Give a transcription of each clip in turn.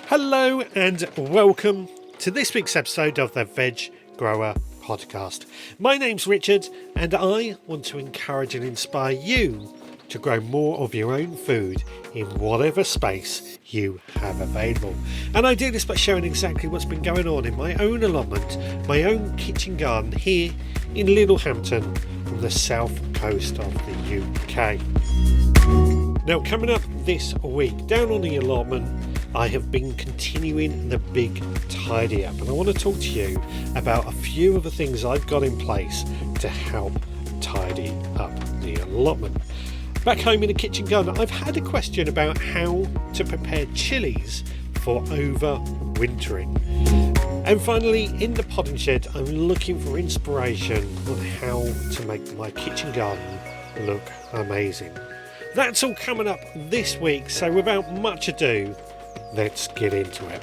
Hello and welcome to this week's episode of the Veg Grower Podcast. My name's Richard and I want to encourage and inspire you to grow more of your own food in whatever space you have available. And I do this by showing exactly what's been going on in my own allotment, my own kitchen garden here in Littlehampton on the south coast of the UK. Now, coming up this week, down on the allotment, I have been continuing the big tidy up, and I want to talk to you about a few of the things I've got in place to help tidy up the allotment. Back home in the kitchen garden, I've had a question about how to prepare chillies for overwintering. And finally, in the potting shed, I'm looking for inspiration on how to make my kitchen garden look amazing. That's all coming up this week, so without much ado, let's get into it.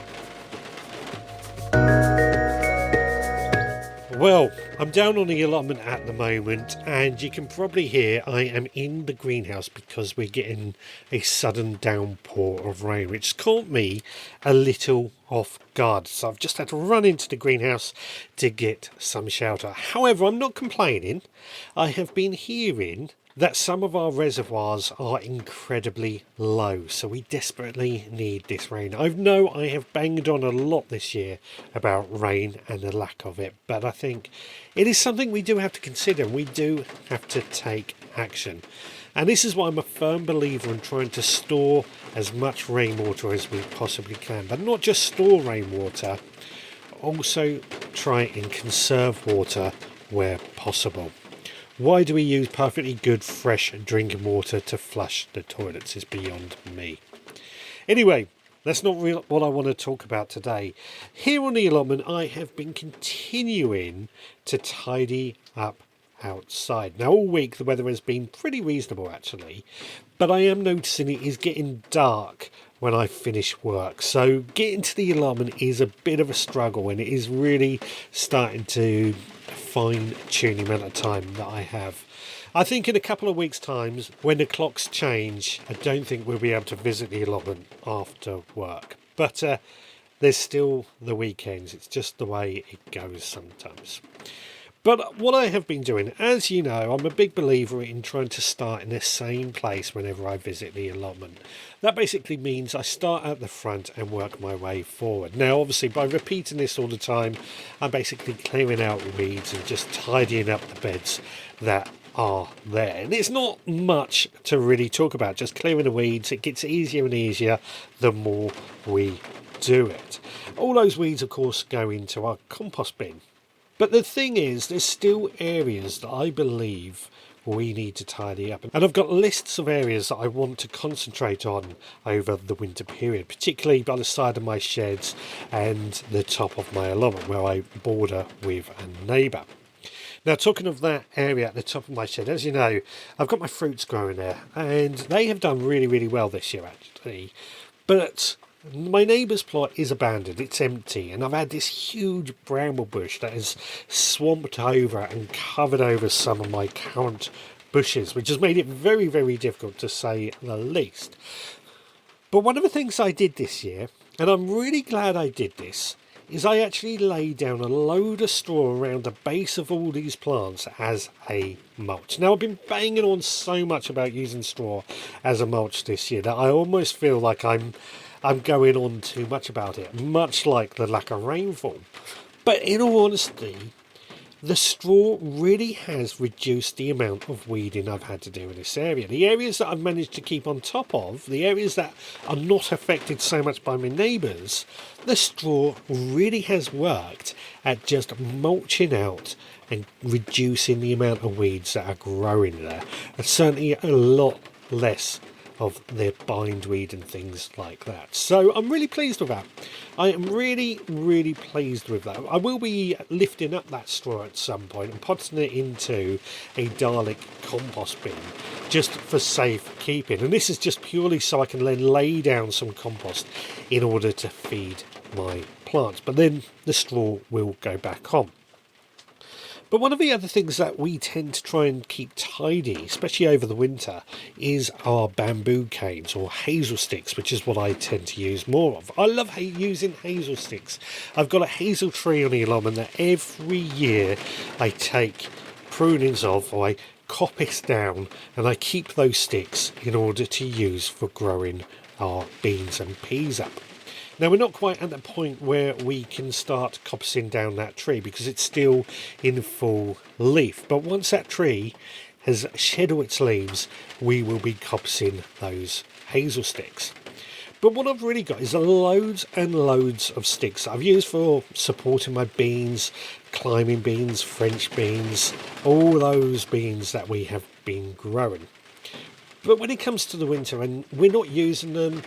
Well, I'm down on the allotment at the moment, and you can probably hear I am in the greenhouse because we're getting a sudden downpour of rain, which caught me a little off guard. So I've just had to run into the greenhouse to get some shelter. However, I'm not complaining. I have been hearing that some of our reservoirs are incredibly low, so we desperately need this rain. I know I have banged on a lot this year about rain and the lack of it, but I think it is something we do have to consider. We do have to take action. And this is why I'm a firm believer in trying to store as much rainwater as we possibly can, but not just store rainwater, also try and conserve water where possible. Why do we use perfectly good fresh drinking water to flush the toilets is beyond me. Anyway, that's not really what I want to talk about today. Here on the allotment, I have been continuing to tidy up outside. Now, all week the weather has been pretty reasonable actually, but I am noticing it is getting dark when I finish work. So getting to the allotment is a bit of a struggle, and it is really starting to fine-tune the amount of time that I have. I think in a couple of weeks' time, when the clocks change, I don't think we'll be able to visit the allotment after work. But there's still the weekends. It's just the way it goes sometimes. But what I have been doing, as you know, I'm a big believer in trying to start in the same place whenever I visit the allotment. That basically means I start at the front and work my way forward. Now, obviously, by repeating this all the time, I'm basically clearing out weeds and just tidying up the beds that are there. And it's not much to really talk about, just clearing the weeds. It gets easier and easier the more we do it. All those weeds, of course, go into our compost bin. But the thing is, there's still areas that I believe we need to tidy up. And I've got lists of areas that I want to concentrate on over the winter period, particularly by the side of my sheds and the top of my allotment where I border with a neighbour. Now, talking of that area at the top of my shed, as you know, I've got my fruits growing there, and they have done really, really well this year actually. But my neighbour's plot is abandoned, it's empty, and I've had this huge bramble bush that has swamped over and covered over some of my current bushes, which has made it very, very difficult to say the least. But one of the things I did this year, and I'm really glad I did this, is I actually laid down a load of straw around the base of all these plants as a mulch. Now, I've been banging on so much about using straw as a mulch this year that I almost feel like I'm going on too much about it, much like the lack of rainfall. But in all honesty, the straw really has reduced the amount of weeding I've had to do in this area. The areas that I've managed to keep on top of, the areas that are not affected so much by my neighbours, the straw really has worked at just mulching out and reducing the amount of weeds that are growing there. And certainly a lot less of their bindweed and things like that. So I'm really pleased with that. I am really, really pleased with that. I will be lifting up that straw at some point and putting it into a Dalek compost bin just for safe keeping. And this is just purely so I can then lay down some compost in order to feed my plants. But then the straw will go back on. But one of the other things that we tend to try and keep tidy, especially over the winter, is our bamboo canes or hazel sticks, which is what I tend to use more of. I love using hazel sticks. I've got a hazel tree on the allotment that every year I take prunings of, or I coppice down, and I keep those sticks in order to use for growing our beans and peas up. Now, we're not quite at the point where we can start coppicing down that tree because it's still in full leaf. But once that tree has shed all its leaves, we will be coppicing those hazel sticks. But what I've really got is loads and loads of sticks that I've used for supporting my beans, climbing beans, French beans, all those beans that we have been growing. But when it comes to the winter and we're not using them,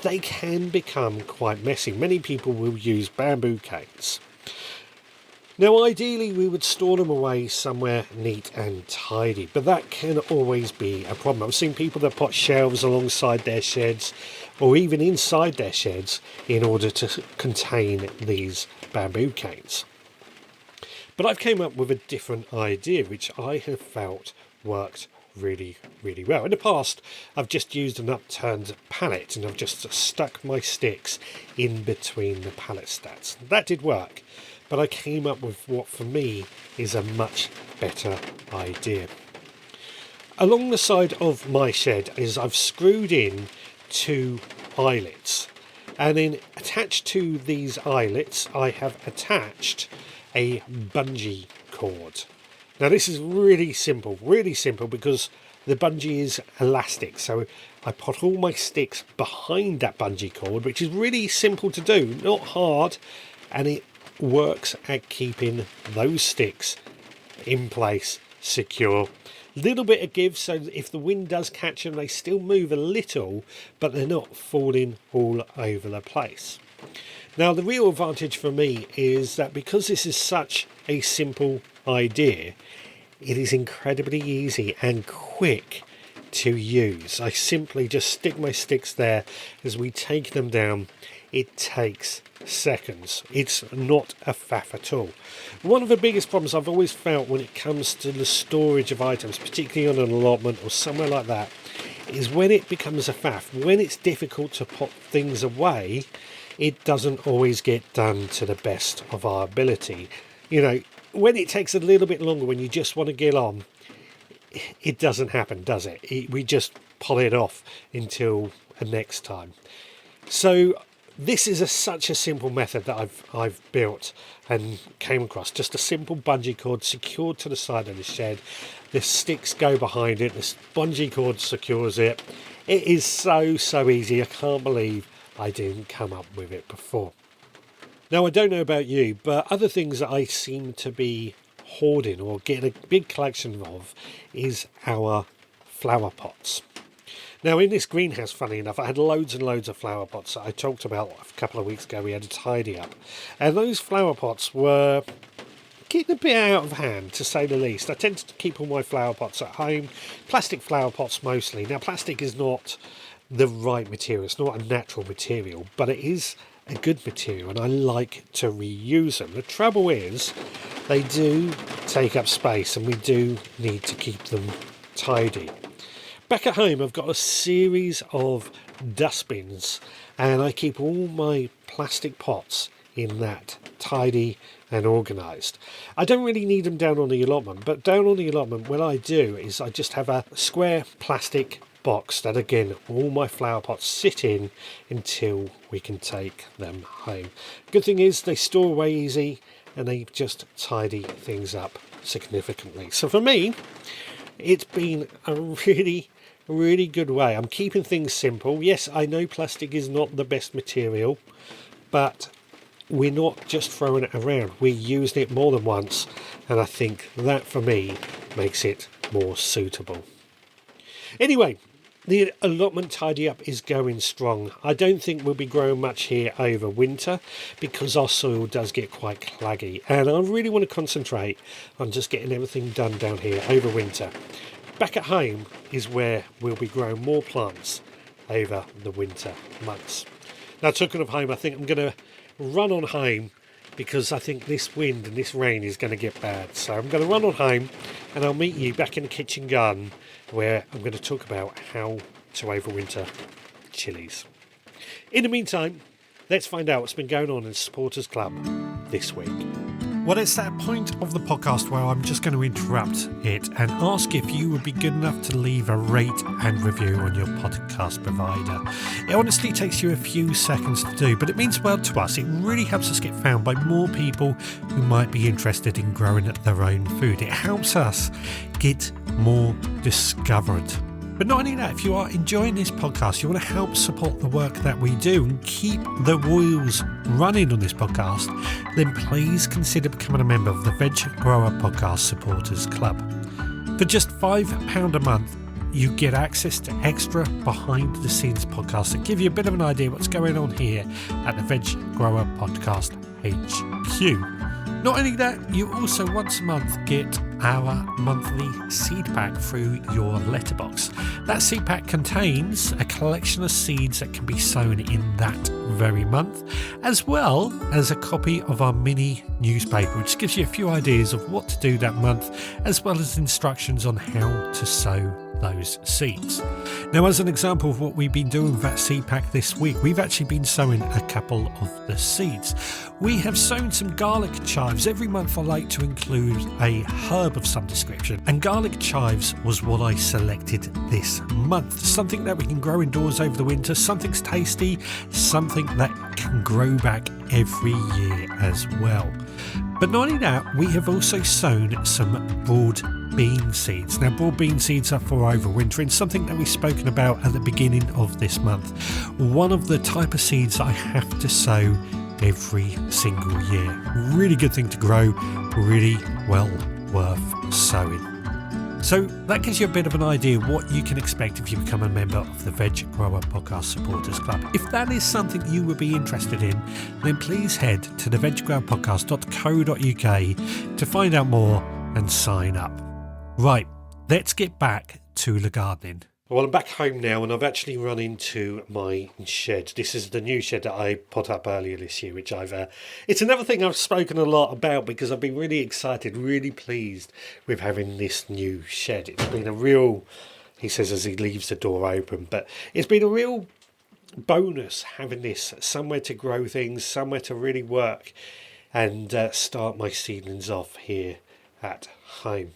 they can become quite messy. Many people will use bamboo canes. Now, ideally, we would store them away somewhere neat and tidy, but that can always be a problem. I've seen people that put shelves alongside their sheds or even inside their sheds in order to contain these bamboo canes. But I've came up with a different idea, which I have felt worked really well. In the past, I've just used an upturned pallet and I've just stuck my sticks in between the pallet stacks. That did work, but I came up with what for me is a much better idea. Along the side of my shed is I've screwed in 2 eyelets, and then attached to these eyelets I have attached a bungee cord. Now, this is really simple because the bungee is elastic. So I put all my sticks behind that bungee cord, which is really simple to do, not hard, and it works at keeping those sticks in place, secure. Little bit of give, so if the wind does catch them, they still move a little, but they're not falling all over the place. Now, the real advantage for me is that because this is such a simple idea, it is incredibly easy and quick to use. I simply just stick my sticks there. As we take them down, it takes seconds. It's not a faff at all. One of the biggest problems I've always felt when it comes to the storage of items, particularly on an allotment or somewhere like that, is when it becomes a faff, when it's difficult to put things away, it doesn't always get done to the best of our ability. You know, when it takes a little bit longer, when you just want to get on, it doesn't happen, does it? We just pull it off until the next time. So this is such a simple method that I've built and came across. Just a simple bungee cord secured to the side of the shed. The sticks go behind it. This bungee cord secures it. It is so easy. I can't believe I didn't come up with it before. Now, I don't know about you, but other things that I seem to be hoarding or getting a big collection of is our flower pots. Now, in this greenhouse, funny enough, I had loads and loads of flower pots that I talked about a couple of weeks ago. We had to tidy up, and those flower pots were getting a bit out of hand, to say the least. I tend to keep all my flower pots at home, plastic flower pots mostly. Now, plastic is not the right material, it's not a natural material, but it is a good material, and I like to reuse them. The trouble is they do take up space, and we do need to keep them tidy. Back at home, I've got a series of dustbins, and I keep all my plastic pots in that, tidy and organised. I don't really need them down on the allotment, but down on the allotment, what I do is I just have a square plastic box that, again, all my flower pots sit in until we can take them home. Good thing is they store away easy, and they just tidy things up significantly. So for me, it's been a really good way. I'm keeping things simple. Yes, I know plastic is not the best material, but we're not just throwing it around. We're using it more than once, and I think that for me makes it more suitable. Anyway, the allotment tidy up is going strong. I don't think we'll be growing much here over winter because our soil does get quite claggy, and I really want to concentrate on just getting everything done down here over winter. Back at home is where we'll be growing more plants over the winter months. Now, talking of home, I think I'm going to run on home because I think this wind and this rain is going to get bad. So I'm going to run on home and I'll meet you back in the kitchen garden where I'm going to talk about how to overwinter chilies. In the meantime, let's find out what's been going on in Supporters Club this week. Well, it's that point of the podcast where I'm just going to interrupt it and ask if you would be good enough to leave a rate and review on your podcast provider. It honestly takes you a few seconds to do, but it means well to us. It really helps us get found by more people who might be interested in growing their own food. It helps us get more discovered. But not only that, if you are enjoying this podcast, you want to help support the work that we do and keep the wheels running on this podcast, then please consider becoming a member of the Veg Grower Podcast Supporters Club. For just £5 a month, you get access to extra behind-the-scenes podcasts that give you a bit of an idea what's going on here at the Veg Grower Podcast HQ. Not only that, you also once a month get our monthly seed pack through your letterbox. That seed pack contains a collection of seeds that can be sown in that very month, as well as a copy of our mini newspaper, which gives you a few ideas of what to do that month, as well as instructions on how to sow those seeds. Now, as an example of what we've been doing with that seed pack this week, we've actually been sowing a couple of the seeds. We have sown some garlic chives. Every month I like to include a herb of some description, and garlic chives was what I selected this month. Something that we can grow indoors over the winter, something's tasty, something that can grow back every year as well. But not only that, we have also sown some broad bean seeds. Now, broad bean seeds are for overwintering, something that we've spoken about at the beginning of this month. One of the type of seeds I have to sow every single year. Really good thing to grow, really well worth sowing. So that gives you a bit of an idea what you can expect if you become a member of the Veg Grower Podcast Supporters Club. If that is something you would be interested in, then please head to the veggrowerpodcast.co.uk to find out more and sign up. Right, let's get back to the gardening. Well, I'm back home now and I've actually run into my shed. This is the new shed that I put up earlier this year, which it's another thing I've spoken a lot about because I've been really excited, really pleased with having this new shed. It's been a real, he says as he leaves the door open, but it's been a real bonus having this, somewhere to grow things, somewhere to really work and start my seedlings off here at home.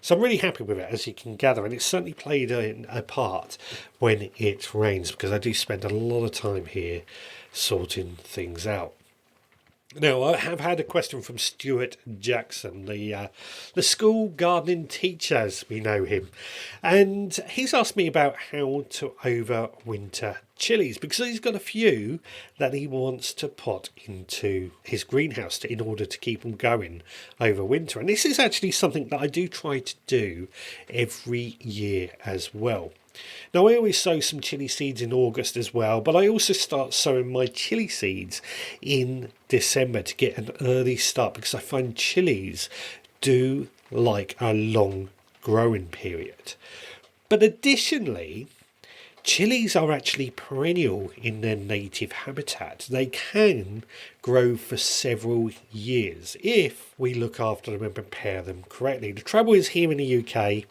So I'm really happy with it, as you can gather, and it's certainly played a part when it rains, because I do spend a lot of time here sorting things out. Now, I have had a question from Stuart Jackson, the school gardening teacher, as we know him, and he's asked me about how to overwinter chilies, because he's got a few that he wants to put into his greenhouse in order to keep them going over winter. And this is actually something that I do try to do every year as well. Now, I always sow some chilli seeds in August as well, but I also start sowing my chilli seeds in December to get an early start, because I find chilies do like a long growing period. But additionally, chilies are actually perennial in their native habitat. They can grow for several years if we look after them and prepare them correctly. The trouble is, here in the UK,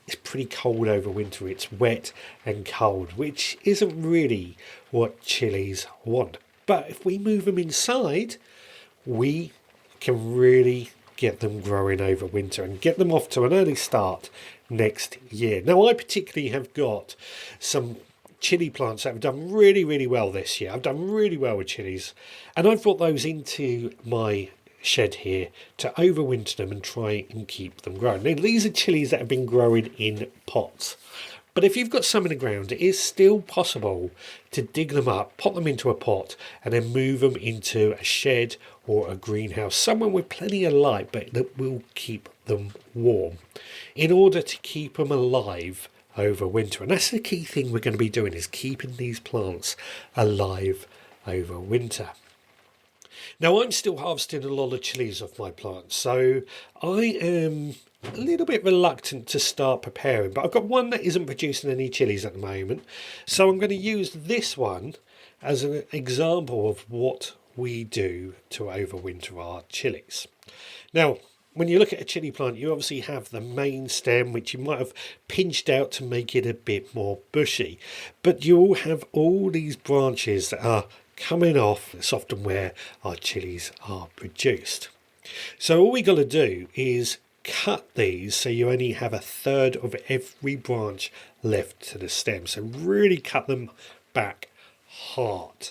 it's pretty cold over winter. It's wet and cold, which isn't really what chilies want. But if we move them inside, we can really get them growing over winter and get them off to an early start next year. Now, I particularly have got some chilli plants that have done really, really well this year. I've done really well with chilies, and I've brought those into my shed here to overwinter them and try and keep them growing. Now, these are chilies that have been growing in pots, but if you've got some in the ground, it is still possible to dig them up, pop them into a pot, and then move them into a shed or a greenhouse, somewhere with plenty of light but that will keep them warm, in order to keep them alive over winter. And that's the key thing we're going to be doing, is keeping these plants alive over winter. Now, I'm still harvesting a lot of chilies off my plants, so I am a little bit reluctant to start preparing, but I've got one that isn't producing any chilies at the moment, so I'm going to use this one as an example of what we do to overwinter our chilies. Now, when you look at a chili plant, you obviously have the main stem, which you might have pinched out to make it a bit more bushy. But you'll have all these branches that are coming off. It's often where our chilies are produced. So all we got to do is cut these so you only have a third of every branch left to the stem. So really cut them back hard.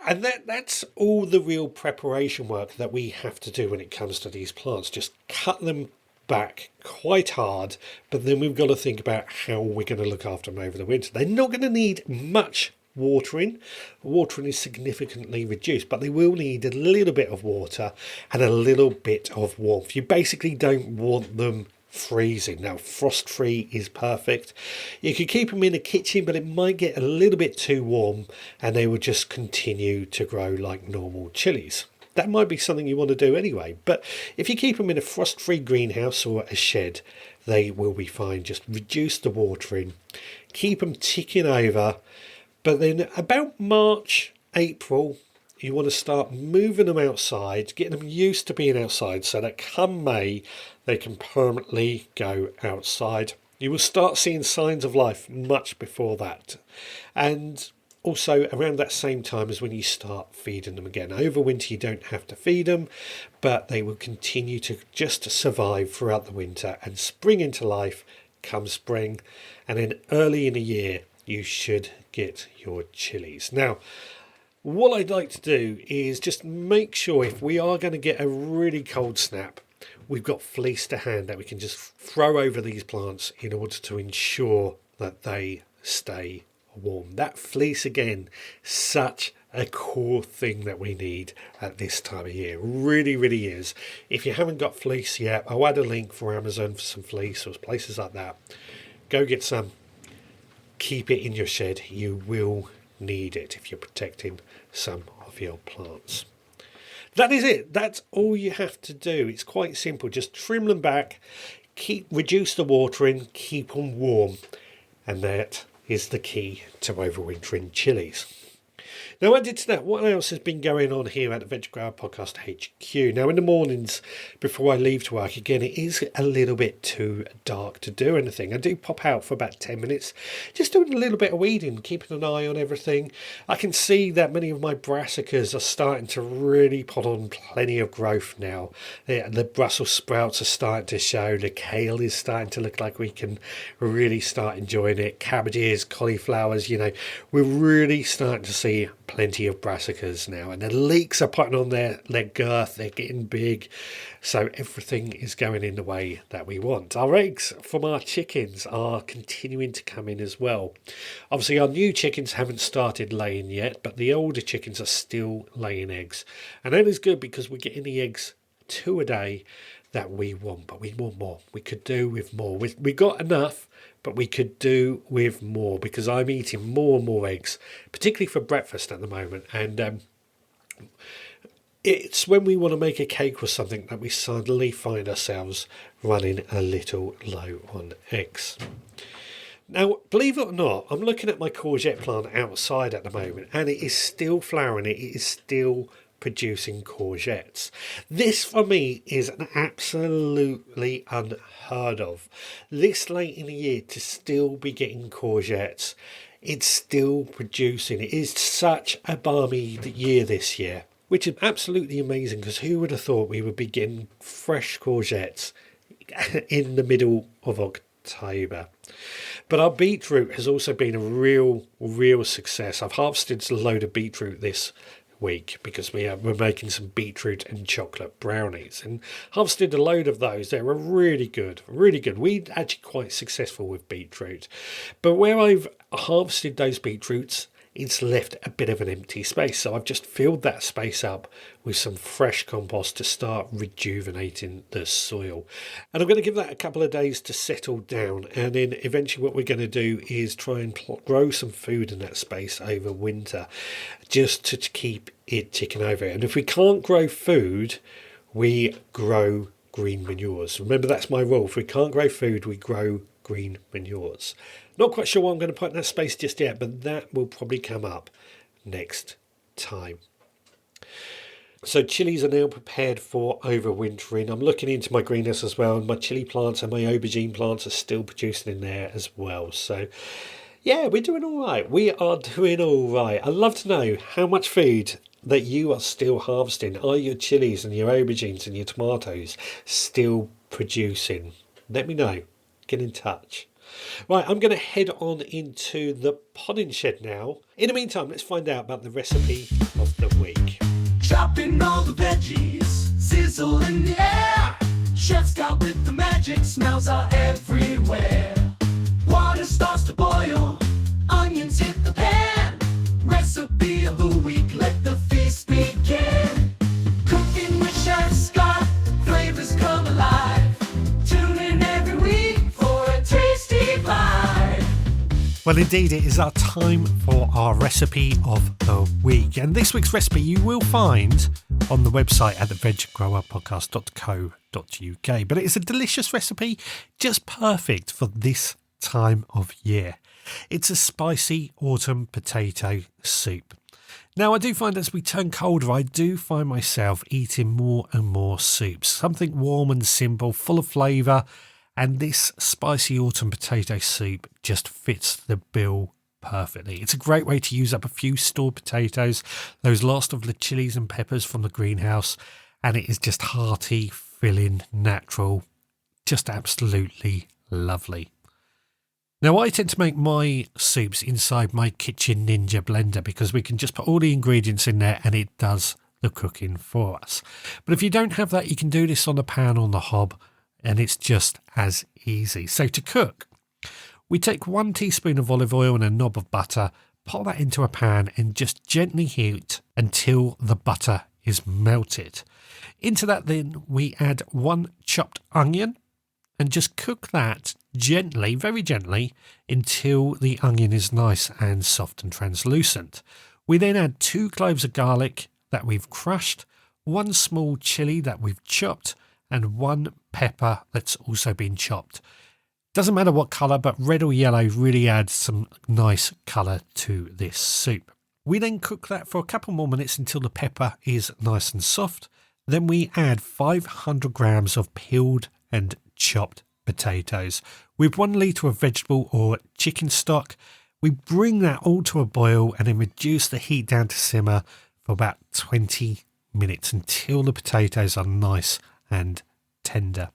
And that's all the real preparation work that we have to do when it comes to these plants. Just cut them back quite hard, but then we've got to think about how we're going to look after them over the winter. They're not going to need much watering. Watering is significantly reduced, but they will need a little bit of water and a little bit of warmth. You basically don't want them freezing. Now, frost free is perfect. You could keep them in the kitchen, but it might get a little bit too warm and they will just continue to grow like normal chilies. That might be something you want to do anyway, but if you keep them in a frost free greenhouse or a shed, they will be fine. Just reduce the watering, keep them ticking over. But then about March, April, you want to start moving them outside, getting them used to being outside so that come May, they can permanently go outside. You will start seeing signs of life much before that. And also around that same time as when you start feeding them again. Over winter, you don't have to feed them, but they will continue to just survive throughout the winter and spring into life come spring. And then early in the year, you should get your chilies. Now, what I'd like to do is just make sure if we are going to get a really cold snap, we've got fleece to hand that we can just throw over these plants in order to ensure that they stay warm. That fleece, again, such a core thing that we need at this time of year. Really, really is. If you haven't got fleece yet, I'll add a link for Amazon for some fleece or places like that. Go get some. Keep it in your shed. You will need it if you're protecting some of your plants. That is it. That's all you have to do. It's quite simple. Just trim them back, reduce the watering, keep them warm, and that is the key to overwintering chilies. Now, added to that, what else has been going on here at the Veg Grower Podcast HQ? Now, in the mornings before I leave to work, again, it is a little bit too dark to do anything. I do pop out for about 10 minutes, just doing a little bit of weeding, keeping an eye on everything. I can see that many of my brassicas are starting to really put on plenty of growth now. The Brussels sprouts are starting to show. The kale is starting to look like we can really start enjoying it. Cabbages, cauliflowers, we're really starting to see plenty of brassicas now, and the leeks are putting on their girth. They're getting big, so everything is going in the way that we want. Our eggs from our chickens are continuing to come in as well. Obviously, our new chickens haven't started laying yet, but the older chickens are still laying eggs, and that is good because we're getting the eggs 2 a day that we want, but we want more. We could do with more. We got enough, but we could do with more because I'm eating more and more eggs, particularly for breakfast at the moment. And it's when we want to make a cake or something that we suddenly find ourselves running a little low on eggs. Now, believe it or not, I'm looking at my courgette plant outside at the moment, and it is still flowering. It is still producing courgettes. This for me is an absolutely unheard of. This late in the year to still be getting courgettes, it's still producing. It is such a balmy year this year, which is absolutely amazing because who would have thought we would be getting fresh courgettes in the middle of October. But our beetroot has also been a real success. I've harvested a load of beetroot this week because we're making some beetroot and chocolate brownies, and harvested a load of those. They were really good. We're actually quite successful with beetroot, but where I've harvested those beetroots, it's left a bit of an empty space, so I've just filled that space up with some fresh compost to start rejuvenating the soil. And I'm going to give that a couple of days to settle down, and then eventually what we're going to do is try and grow some food in that space over winter, just to keep it ticking over. And if we can't grow food, we grow green manures. Remember, that's my rule. If we can't grow food, we grow green manures. Not quite sure what I'm going to put in that space just yet, but that will probably come up next time. So chilies are now prepared for overwintering. I'm looking into my greenhouse as well, and my chili plants and my aubergine plants are still producing in there as well. So yeah, we're doing all right. We are doing all right. I'd love to know how much food that you are still harvesting. Are your chilies and your aubergines and your tomatoes still producing? Let me know. Get in touch. Right, I'm going to head on into the potting shed now. In the meantime, let's find out about the recipe of the week. Chopping all the veggies, sizzle in the air. Chef Scott with the magic, smells are everywhere. Water starts to boil, onions hit the pan. Recipe of the week, let the feast begin. Cooking with Chef Scott, flavors come alive. Tune in every week for a tasty bite. Well, indeed, it is our time for our recipe of the week. And this week's recipe you will find on the website at the veggrowerpodcast.co.uk. But it is a delicious recipe, just perfect for this time of year. It's a spicy autumn potato soup. Now, I do find as we turn colder, I do find myself eating more and more soups. Something warm and simple, full of flavour. And this spicy autumn potato soup just fits the bill perfectly. It's a great way to use up a few stored potatoes, those last of the chilies and peppers from the greenhouse, and it is just hearty, filling, natural, just absolutely lovely. Now, I tend to make my soups inside my Kitchen Ninja blender because we can just put all the ingredients in there and it does the cooking for us. But if you don't have that, you can do this on a pan on the hob, and it's just as easy. So to cook, we take 1 teaspoon of olive oil and a knob of butter, pop that into a pan and just gently heat until the butter is melted. Into that then we add 1 chopped onion and just cook that gently, very gently, until the onion is nice and soft and translucent. We then add 2 cloves of garlic that we've crushed, 1 small chilli that we've chopped, and 1 pepper that's also been chopped. Doesn't matter what colour, but red or yellow really adds some nice colour to this soup. We then cook that for a couple more minutes until the pepper is nice and soft. Then we add 500 grams of peeled and chopped potatoes with 1 litre of vegetable or chicken stock. We bring that all to a boil and then reduce the heat down to simmer for about 20 minutes until the potatoes are nice and tender.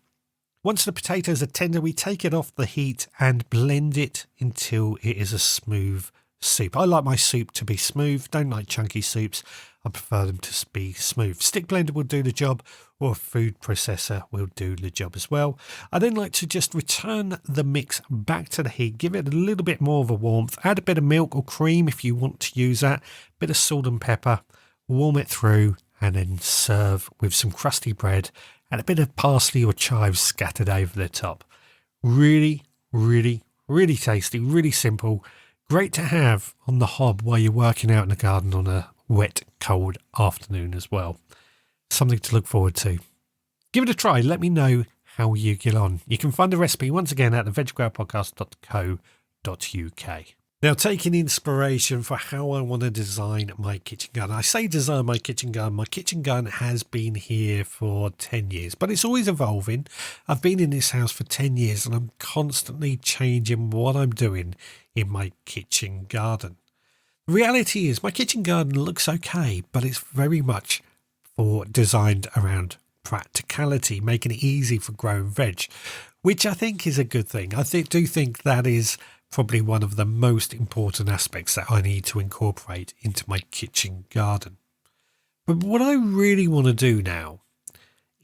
Once the potatoes are tender, we take it off the heat and blend it until it is a smooth soup. I like my soup to be smooth, don't like chunky soups. I prefer them to be smooth. Stick blender will do the job, or a food processor will do the job as well. I then like to just return the mix back to the heat, give it a little bit more of a warmth, add a bit of milk or cream if you want to use that, bit of salt and pepper, warm it through, and then serve with some crusty bread and a bit of parsley or chives scattered over the top. Really, really, really tasty, really simple. Great to have on the hob while you're working out in the garden on a wet, cold afternoon as well. Something to look forward to. Give it a try. Let me know how you get on. You can find the recipe once again at the veggrowerpodcast.co.uk. Now, taking inspiration for how I want to design my kitchen garden. I say design my kitchen garden. My kitchen garden has been here for 10 years, but it's always evolving. I've been in this house for 10 years and I'm constantly changing what I'm doing in my kitchen garden. The reality is my kitchen garden looks okay, but it's very much designed around practicality, making it easy for growing veg, which I think is a good thing. I do think that is probably one of the most important aspects that I need to incorporate into my kitchen garden. But what I really want to do now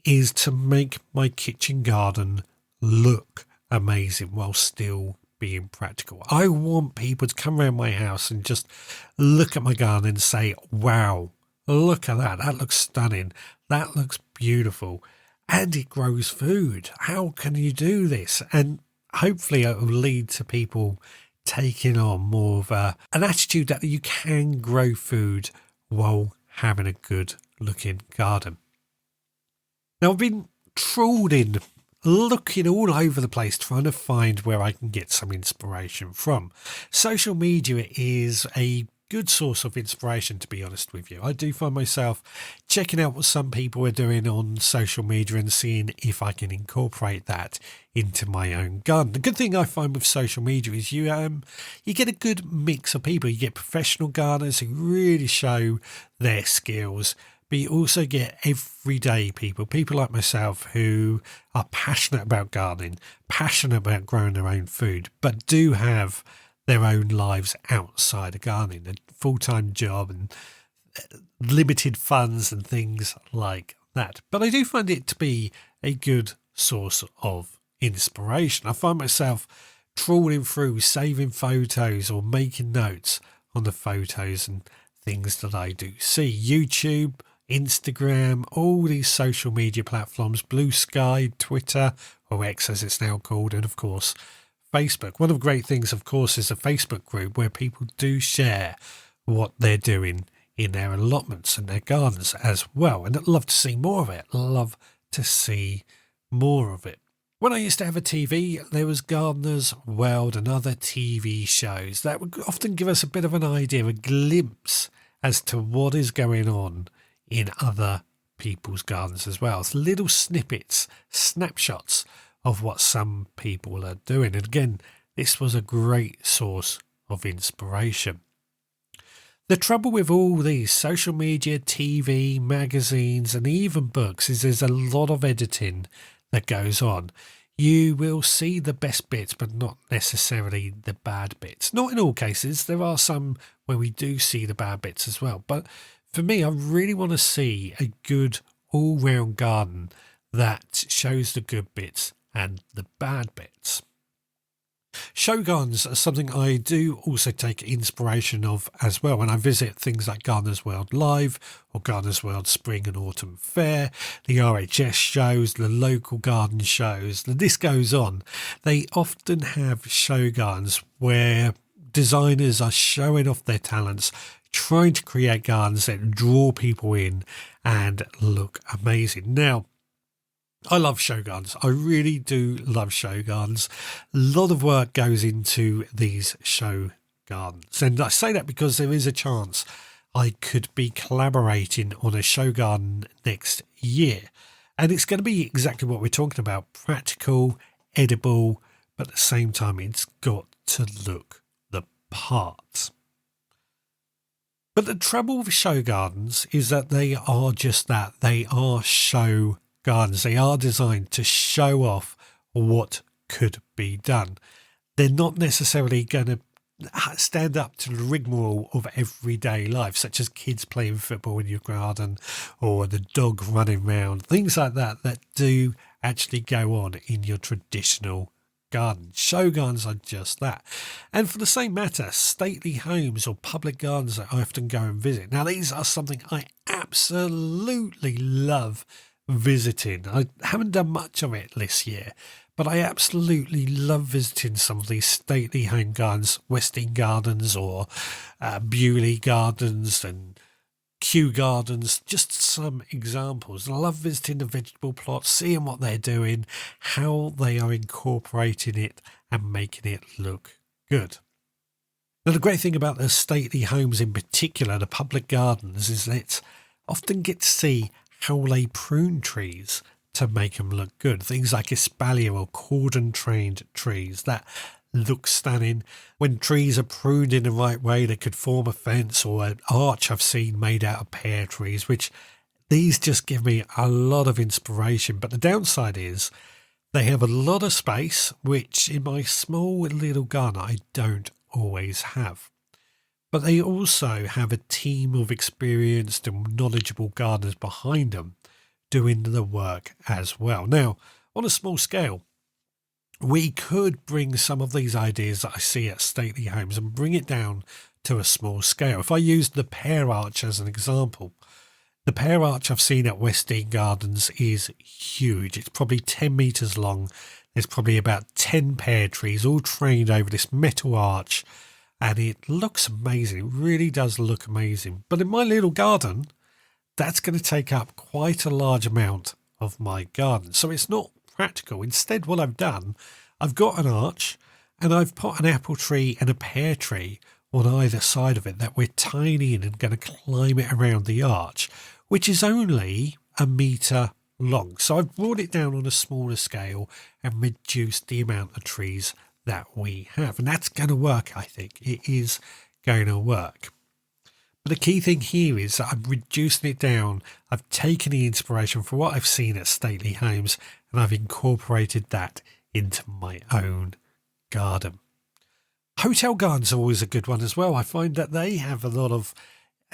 is to make my kitchen garden look amazing while still being practical. I want people to come around my house and just look at my garden and say, wow, look at that. That looks stunning. That looks beautiful. And it grows food. How can you do this? And hopefully it will lead to people taking on more of an attitude that you can grow food while having a good looking garden. Now, I've been trawling, looking all over the place, trying to find where I can get some inspiration from. Social media is a good source of inspiration, to be honest with you. I do find myself checking out what some people are doing on social media and seeing if I can incorporate that into my own garden. The good thing I find with social media is you get a good mix of people. You get professional gardeners who really show their skills, but you also get everyday people like myself who are passionate about gardening, passionate about growing their own food, but do have their own lives outside of gardening, a full-time job and limited funds and things like that. But I do find it to be a good source of inspiration. I find myself trawling through, saving photos or making notes on the photos and things that I do see. YouTube, Instagram, all these social media platforms, Blue Sky, Twitter, or X as it's now called, and of course Facebook. One of the great things, of course, is a Facebook group where people do share what they're doing in their allotments and their gardens as well. And I'd love to see more of it. Love to see more of it. When I used to have a TV, there was Gardener's World and other TV shows that would often give us a bit of an idea, a glimpse as to what is going on in other people's gardens as well. It's little snippets, snapshots of what some people are doing. And again, this was a great source of inspiration. The trouble with all these social media, TV, magazines, and even books is there's a lot of editing that goes on. You will see the best bits, but not necessarily the bad bits. Not in all cases. There are some where we do see the bad bits as well. But for me, I really want to see a good all-round garden that shows the good bits and the bad bits. Show gardens are something I do also take inspiration of as well when I visit things like Gardener's World Live or Gardener's World Spring and Autumn Fair, the RHS shows, the local garden shows. The list goes on. They often have show gardens where designers are showing off their talents, trying to create gardens that draw people in and look amazing. Now, I love show gardens. I really do love show gardens. A lot of work goes into these show gardens. And I say that because there is a chance I could be collaborating on a show garden next year. And it's going to be exactly what we're talking about. Practical, edible, but at the same time, it's got to look the part. But the trouble with show gardens is that they are just that. They are show gardens. They are designed to show off what could be done. They're not necessarily going to stand up to the rigmarole of everyday life, such as kids playing football in your garden or the dog running around, things like that that do actually go on in your traditional garden. Show gardens are just that. And for the same matter, stately homes or public gardens that I often go and visit. Now, these are something I absolutely love visiting. I haven't done much of it this year, but I absolutely love visiting some of these stately home gardens, Westing Gardens or Bewley Gardens and Kew Gardens, just some examples. And I love visiting the vegetable plots, seeing what they're doing, how they are incorporating it and making it look good. Now, the great thing about the stately homes in particular, the public gardens, is that often get to see how they prune trees to make them look good. Things like espalier or cordon-trained trees that look stunning. When trees are pruned in the right way, they could form a fence or an arch I've seen made out of pear trees, which these just give me a lot of inspiration. But the downside is they have a lot of space, which in my small little garden I don't always have. But they also have a team of experienced and knowledgeable gardeners behind them doing the work as well. Now, on a small scale, we could bring some of these ideas that I see at stately homes and bring it down to a small scale. If I use the pear arch as an example, the pear arch I've seen at Westing Gardens is huge. It's probably 10 metres long. There's probably about 10 pear trees all trained over this metal arch. And it looks amazing. It really does look amazing. But in my little garden, that's going to take up quite a large amount of my garden. So it's not practical. Instead, what I've done, I've got an arch and I've put an apple tree and a pear tree on either side of it that we're tying in and going to climb it around the arch, which is only a metre long. So I've brought it down on a smaller scale and reduced the amount of trees that we have. And that's going to work, I think. It is going to work. But the key thing here is that I'm reducing it down. I've taken the inspiration from what I've seen at stately homes and I've incorporated that into my own garden. Hotel gardens are always a good one as well. I find that they have a lot of,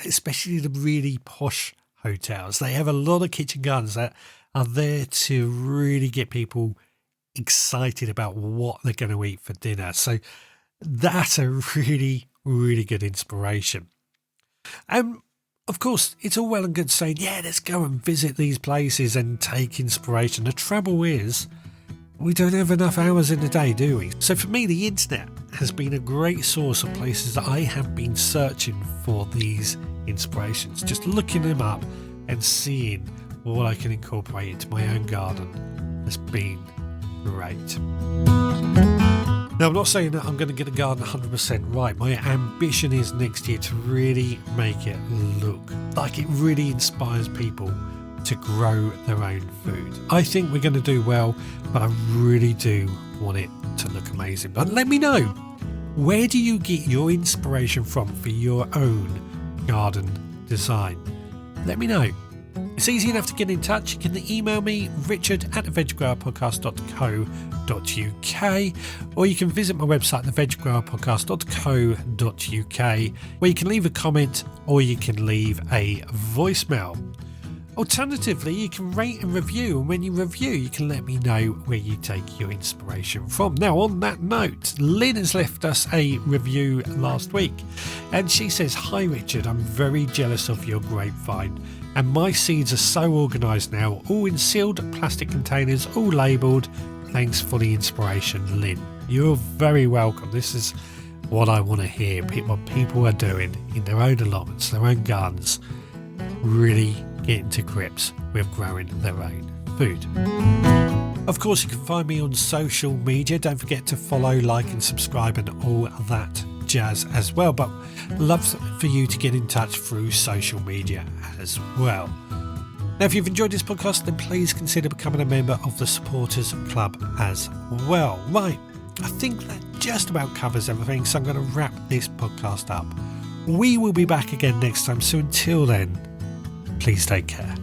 especially the really posh hotels, they have a lot of kitchen gardens that are there to really get people excited about what they're going to eat for dinner. So that's a really, really good inspiration. Of course, it's all well and good saying, yeah, let's go and visit these places and take inspiration. The trouble is, we don't have enough hours in the day, do we? So for me, the internet has been a great source of places that I have been searching for these inspirations, just looking them up and seeing what I can incorporate into my own garden has been great. Now, I'm not saying that I'm going to get the garden 100% right. My ambition is next year to really make it look like it really inspires people to grow their own food. I think we're going to do well, but I really do want it to look amazing. But let me know, where do you get your inspiration from for your own garden design? Let me know. It's easy enough to get in touch. You can email me, richard@theveggrowerpodcast.co.uk, or you can visit my website, theveggrowerpodcast.co.uk, where you can leave a comment or you can leave a voicemail. Alternatively, you can rate and review, and when you review, you can let me know where you take your inspiration from. Now, on that note, Lynn has left us a review last week, and she says, "Hi Richard, I'm very jealous of your grapevine, and my seeds are so organised now, all in sealed plastic containers, all labelled. Thanks for the inspiration, Lynn." You're very welcome. This is what I want to hear, what people are doing in their own allotments, their own gardens, really getting to grips with growing their own food. Of course, you can find me on social media. Don't forget to follow, like and subscribe and all that jazz as well. But love for you to get in touch through social media as well. Now, if you've enjoyed this podcast, then please consider becoming a member of the Supporters Club as well. Right, I think that just about covers everything, so I'm going to wrap this podcast up. We will be back again next time, so until then, please take care.